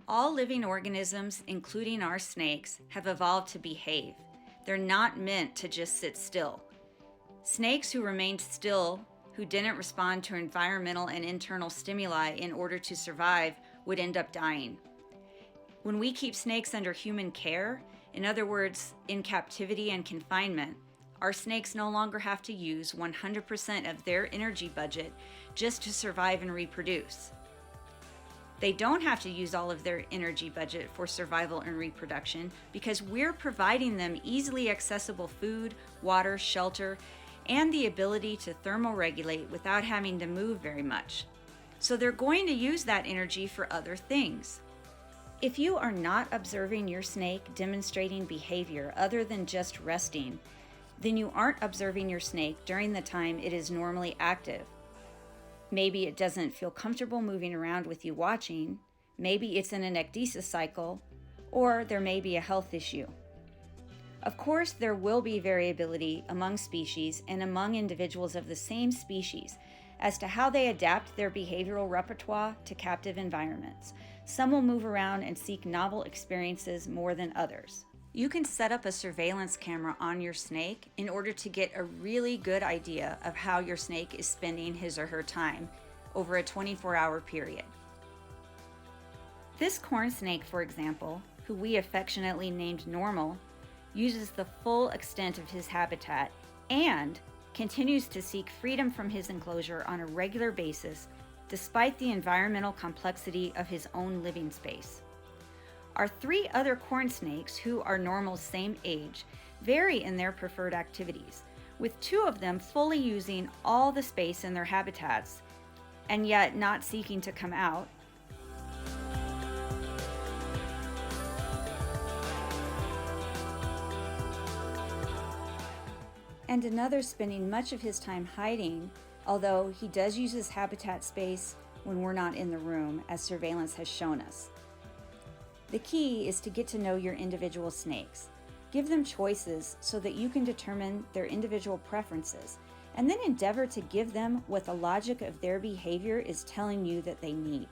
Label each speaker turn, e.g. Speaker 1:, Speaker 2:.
Speaker 1: All living organisms, including our snakes, have evolved to behave. They're not meant to just sit still. Snakes who remained still, who didn't respond to environmental and internal stimuli in order to survive, would end up dying. When we keep snakes under human care, in other words, in captivity and confinement, our snakes no longer have to use 100% of their energy budget just to survive and reproduce. They don't have to use all of their energy budget for survival and reproduction because we're providing them easily accessible food, water, shelter, and the ability to thermoregulate without having to move very much. So they're going to use that energy for other things. If you are not observing your snake demonstrating behavior other than just resting, then you aren't observing your snake during the time it is normally active. Maybe it doesn't feel comfortable moving around with you watching, maybe it's in an ecdysis cycle, or there may be a health issue. Of course, there will be variability among species and among individuals of the same species as to how they adapt their behavioral repertoire to captive environments. Some will move around and seek novel experiences more than others. You can set up a surveillance camera on your snake in order to get a really good idea of how your snake is spending his or her time over a 24-hour period. This corn snake, for example, who we affectionately named Normal, uses the full extent of his habitat and continues to seek freedom from his enclosure on a regular basis despite the environmental complexity of his own living space. Our three other corn snakes, who are Normal's same age, vary in their preferred activities, with two of them fully using all the space in their habitats, and yet not seeking to come out, and another spending much of his time hiding, although he does use his habitat space when we're not in the room, as surveillance has shown us. The key is to get to know your individual snakes. Give them choices so that you can determine their individual preferences, and then endeavor to give them what the logic of their behavior is telling you that they need.